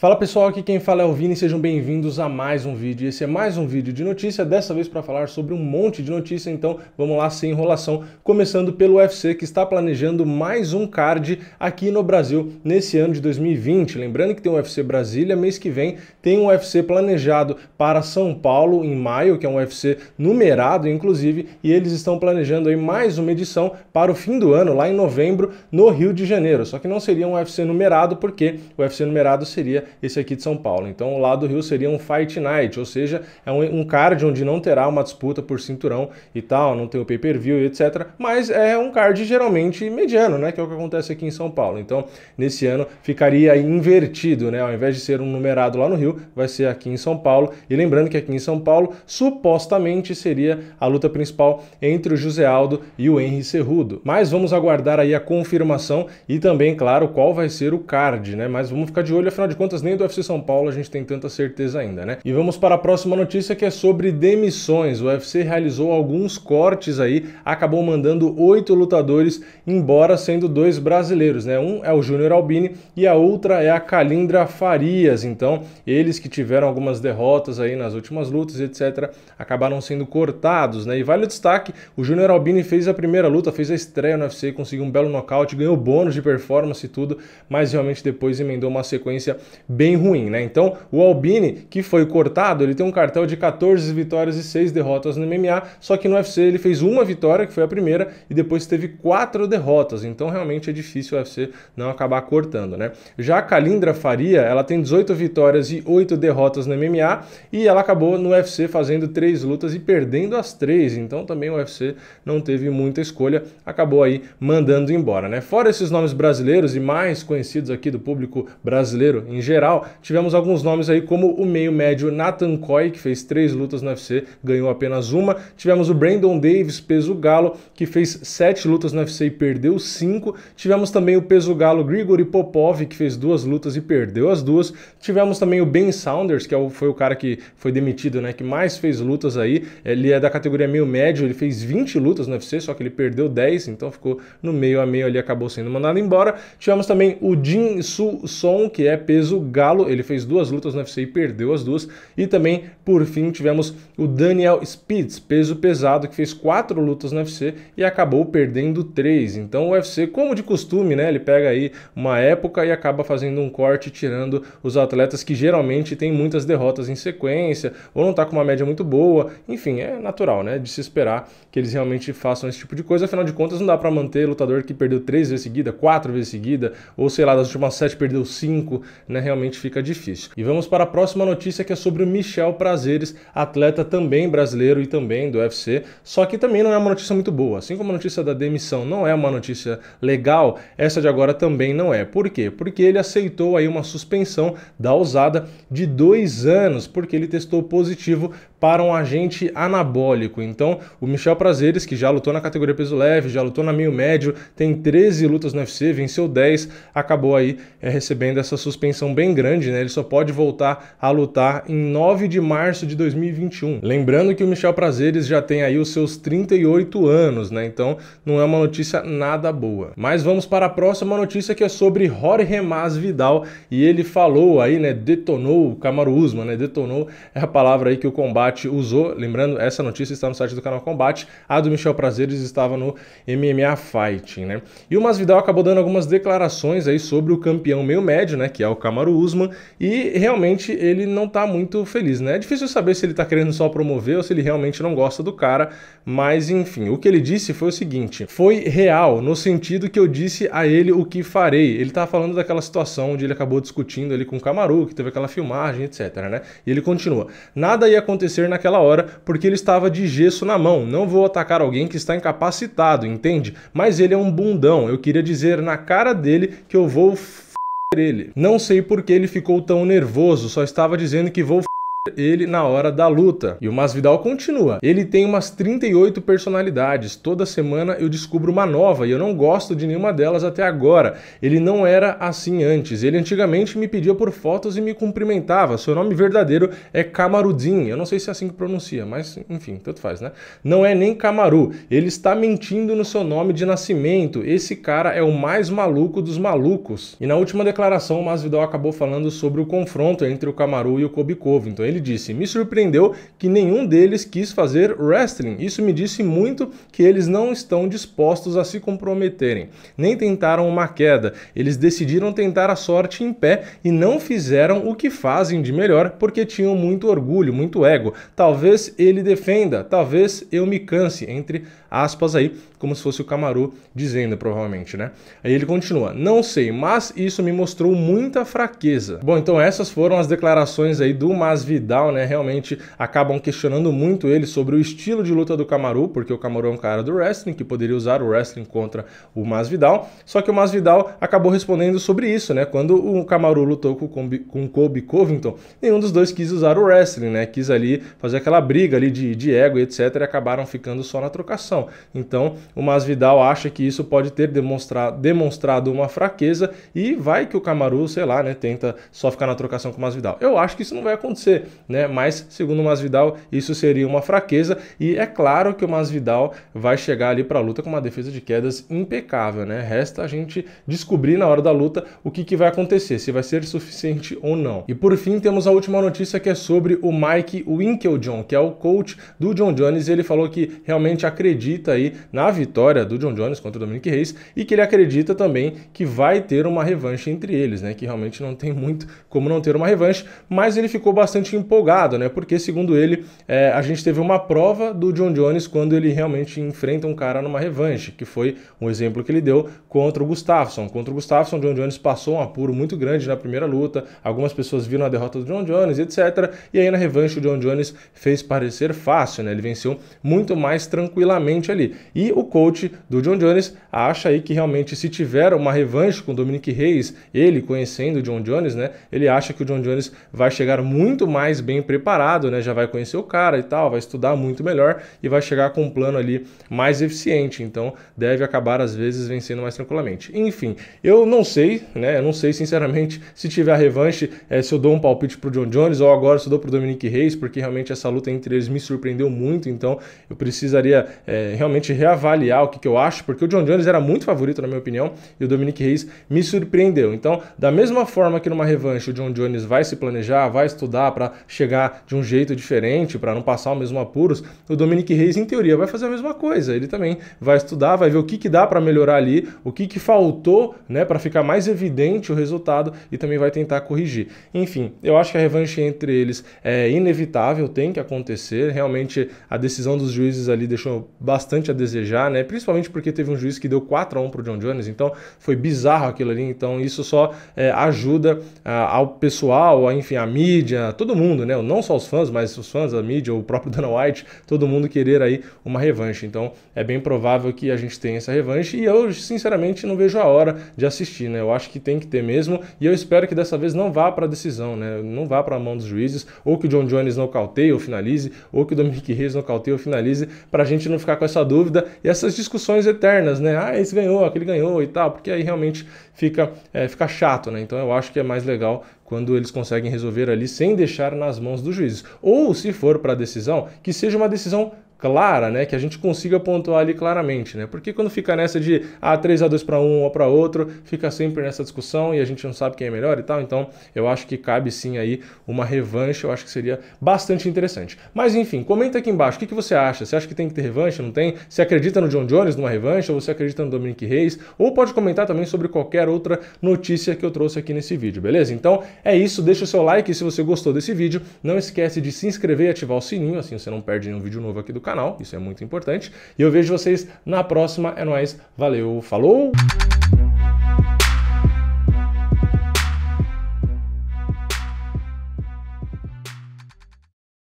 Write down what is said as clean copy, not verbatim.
Fala pessoal, aqui quem fala é o Vini, sejam bem-vindos a mais um vídeo. Esse é mais um vídeo de notícia, dessa vez para falar sobre um monte de notícia, então vamos lá sem enrolação, começando pelo UFC que está planejando mais um card aqui no Brasil nesse ano de 2020. Lembrando que tem o UFC Brasília, mês que vem tem um UFC planejado para São Paulo em maio, que é um UFC numerado inclusive, e eles estão planejando aí mais uma edição para o fim do ano, lá em novembro, no Rio de Janeiro. Só que não seria um UFC numerado, porque o UFC numerado seria esse aqui de São Paulo. Então, lá do Rio seria um Fight Night, ou seja, é um card onde não terá uma disputa por cinturão e tal, não tem o pay-per-view e etc. Mas é um card geralmente mediano, né? Que é o que acontece aqui em São Paulo. Então, nesse ano ficaria invertido, né? Ao invés de ser um numerado lá no Rio, vai ser aqui em São Paulo. E lembrando que aqui em São Paulo, supostamente seria a luta principal entre o José Aldo e o Henry Cejudo. Mas vamos aguardar aí a confirmação e também, claro, qual vai ser o card, né? Mas vamos ficar de olho, afinal de contas, nem do UFC São Paulo a gente tem tanta certeza ainda, né? E vamos para a próxima notícia, que é sobre demissões. O UFC realizou alguns cortes aí, acabou mandando 8 lutadores embora, sendo 2 brasileiros, né? Um é o Júnior Albini e a outra é a Kalindra Farias. Então, eles que tiveram algumas derrotas aí nas últimas lutas, etc., acabaram sendo cortados, né? E vale o destaque, o Júnior Albini fez a primeira luta, fez a estreia no UFC, conseguiu um belo nocaute, ganhou bônus de performance e tudo, mas realmente depois emendou uma sequência bem ruim, né? Então, o Albini, que foi cortado, ele tem um cartel de 14 vitórias e 6 derrotas no MMA, só que no UFC ele fez uma vitória, que foi a primeira, e depois teve 4 derrotas. Então, realmente é difícil o UFC não acabar cortando, né? Já a Kalindra Faria, ela tem 18 vitórias e 8 derrotas no MMA, e ela acabou no UFC fazendo 3 lutas e perdendo as 3. Então, também o UFC não teve muita escolha, acabou aí mandando embora, né? Fora esses nomes brasileiros e mais conhecidos aqui do público brasileiro em geral, tivemos alguns nomes aí como o meio médio Nathan Coy, que fez 3 lutas no UFC, ganhou apenas uma. Tivemos o Brandon Davis, peso galo, que fez 7 lutas no UFC e perdeu 5. Tivemos também o peso galo Grigory Popov, que fez 2 lutas e perdeu as 2. Tivemos também o Ben Saunders, que foi o cara que foi demitido, né, que mais fez lutas aí. Ele é da categoria meio médio, ele fez 20 lutas no UFC, só que ele perdeu 10, então ficou no meio a meio ali, acabou sendo mandado embora. Tivemos também o Jin Soo Son, que é peso galo, ele fez 2 lutas no UFC e perdeu as 2. E também, por fim, tivemos o Daniel Spitz, peso pesado, que fez 4 lutas no UFC e acabou perdendo 3. Então o UFC, como de costume, né, ele pega aí uma época e acaba fazendo um corte, tirando os atletas que geralmente têm muitas derrotas em sequência, ou não tá com uma média muito boa. Enfim, é natural, né, de se esperar que eles realmente façam esse tipo de coisa. Afinal de contas, não dá para manter lutador que perdeu 3 vezes seguida, 4 vezes seguida, ou sei lá, das últimas 7 perdeu 5, né, realmente fica difícil. E vamos para a próxima notícia, que é sobre o Michel Prazeres, atleta também brasileiro e também do UFC, só que também não é uma notícia muito boa. Assim como a notícia da demissão não é uma notícia legal, essa de agora também não é. Por quê? Porque ele aceitou aí uma suspensão da ousada de 2 anos, porque ele testou positivo para um agente anabólico. Então, o Michel Prazeres, que já lutou na categoria peso leve, já lutou na meio médio, tem 13 lutas no UFC, venceu 10, acabou aí recebendo essa suspensão bem grande, né? Ele só pode voltar a lutar em 9 de março de 2021. Lembrando que o Michel Prazeres já tem aí os seus 38 anos, né? Então, não é uma notícia nada boa. Mas vamos para a próxima notícia, que é sobre Jorge Masvidal, e ele falou aí, né? Detonou o Kamaru Usman, né? Detonou é a palavra aí que o Combate usou. Lembrando, essa notícia está no site do canal Combate, a do Michel Prazeres estava no MMA Fighting, né? E o Masvidal acabou dando algumas declarações aí sobre o campeão meio médio, né, que é o Kamaru Usman, e realmente ele não tá muito feliz, né? É difícil saber se ele tá querendo só promover ou se ele realmente não gosta do cara, mas enfim, o que ele disse foi o seguinte: foi real, no sentido que eu disse a ele o que farei. Ele tá falando daquela situação onde ele acabou discutindo ali com o Kamaru, que teve aquela filmagem, etc, né? E ele continua: nada ia acontecer naquela hora, porque ele estava de gesso na mão. Não vou atacar alguém que está incapacitado, entende? Mas ele é um bundão. Eu queria dizer na cara dele que eu vou ele. Não sei por que ele ficou tão nervoso, só estava dizendo que vou ele na hora da luta. E o Masvidal continua. Ele tem umas 38 personalidades. Toda semana eu descubro uma nova e eu não gosto de nenhuma delas até agora. Ele não era assim antes. Ele antigamente me pedia por fotos e me cumprimentava. Seu nome verdadeiro é Kamaruddin. Eu não sei se é assim que pronuncia, mas enfim, tanto faz, né? Não é nem Kamaru. Ele está mentindo no seu nome de nascimento. Esse cara é o mais maluco dos malucos. E na última declaração, o Masvidal acabou falando sobre o confronto entre o Kamaru e o Colby Covington. Ele disse: me surpreendeu que nenhum deles quis fazer wrestling. Isso me disse muito que eles não estão dispostos a se comprometerem. Nem tentaram uma queda. Eles decidiram tentar a sorte em pé e não fizeram o que fazem de melhor porque tinham muito orgulho, muito ego. Talvez ele defenda, talvez eu me canse, entre aspas aí, como se fosse o Kamaru dizendo, provavelmente, né? Aí ele continua: não sei, mas isso me mostrou muita fraqueza. Bom, então essas foram as declarações aí do Masvidal, né? Realmente acabam questionando muito ele sobre o estilo de luta do Kamaru, porque o Kamaru é um cara do wrestling que poderia usar o wrestling contra o Masvidal, só que o Masvidal acabou respondendo sobre isso, né? Quando o Kamaru lutou com o Colby Covington, nenhum dos dois quis usar o wrestling, né? Quis ali fazer aquela briga ali de ego e etc, e acabaram ficando só na trocação. Então o Masvidal acha que isso pode ter demonstrado uma fraqueza e vai que o Kamaru, sei lá, né, tenta só ficar na trocação com o Masvidal. Eu acho que isso não vai acontecer, né? Mas segundo o Masvidal, isso seria uma fraqueza e é claro que o Masvidal vai chegar ali para a luta com uma defesa de quedas impecável, né? Resta a gente descobrir na hora da luta o que vai acontecer, se vai ser suficiente ou não. E por fim temos a última notícia, que é sobre o Mike Winkeljohn, que é o coach do Jon Jones. Ele falou que realmente acredita aí na vitória do Jon Jones contra o Dominic Reyes e que ele acredita também que vai ter uma revanche entre eles, né? Que realmente não tem muito como não ter uma revanche, mas ele ficou bastante empolgado, né? Porque segundo ele, a gente teve uma prova do Jon Jones quando ele realmente enfrenta um cara numa revanche, que foi um exemplo que ele deu contra o Gustafsson. Contra o Gustafsson, o Jon Jones passou um apuro muito grande na primeira luta, algumas pessoas viram a derrota do Jon Jones, etc. E aí na revanche o Jon Jones fez parecer fácil, né? Ele venceu muito mais tranquilamente ali. E o coach do Jon Jones acha aí que realmente se tiver uma revanche com o Dominic Reyes, ele conhecendo o Jon Jones, né? Ele acha que o Jon Jones vai chegar muito mais bem preparado, né? Já vai conhecer o cara e tal, vai estudar muito melhor e vai chegar com um plano ali mais eficiente. Então deve acabar às vezes vencendo mais tranquilamente. Enfim, eu não sei, né? Eu não sei sinceramente se tiver a revanche, se eu dou um palpite pro Jon Jones ou agora se eu dou pro Dominic Reyes, porque realmente essa luta entre eles me surpreendeu muito. Então eu precisaria realmente reavaliar o que eu acho, porque o Jon Jones era muito favorito na minha opinião e o Dominic Reyes me surpreendeu. Então, da mesma forma que numa revanche o Jon Jones vai se planejar, vai estudar para chegar de um jeito diferente, para não passar o mesmo apuros, o Dominic Reyes em teoria vai fazer a mesma coisa. Ele também vai estudar, vai ver o que dá para melhorar ali, o que faltou, né, para ficar mais evidente o resultado e também vai tentar corrigir. Enfim, eu acho que a revanche entre eles é inevitável, tem que acontecer. Realmente a decisão dos juízes ali deixou bastante a desejar, né? Principalmente porque teve um juiz que deu 4-1 pro Jon Jones, então foi bizarro aquilo ali. Então isso só ajuda ao pessoal, enfim, a mídia, todo mundo, né? Não só os fãs, mas os fãs, a mídia, o próprio Dana White, todo mundo querer aí uma revanche. Então é bem provável que a gente tenha essa revanche e eu sinceramente não vejo a hora de assistir, né? Eu acho que tem que ter mesmo e eu espero que dessa vez não vá para a decisão, né? Não vá para a mão dos juízes, ou que o Jon Jones nocauteie ou finalize, ou que o Dominic Reyes nocauteie ou finalize, para a gente não ficar com essa dúvida e essas discussões eternas, né? Ah, esse ganhou, aquele ganhou e tal, porque aí realmente fica chato, né? Então eu acho que é mais legal quando eles conseguem resolver ali sem deixar nas mãos dos juízes. Ou se for para a decisão, que seja uma decisão clara, né, que a gente consiga pontuar ali claramente, né? Porque quando fica nessa de 3-2 para um ou para outro, fica sempre nessa discussão e a gente não sabe quem é melhor e tal. Então, eu acho que cabe sim aí uma revanche, eu acho que seria bastante interessante. Mas enfim, comenta aqui embaixo, o que você acha? Você acha que tem que ter revanche, não tem? Você acredita no Jon Jones numa revanche ou você acredita no Dominic Reyes? Ou pode comentar também sobre qualquer outra notícia que eu trouxe aqui nesse vídeo, beleza? Então, é isso, deixa o seu like se você gostou desse vídeo, não esquece de se inscrever e ativar o sininho, assim você não perde nenhum vídeo novo aqui do canal, isso é muito importante. E eu vejo vocês na próxima, é nóis, valeu, falou!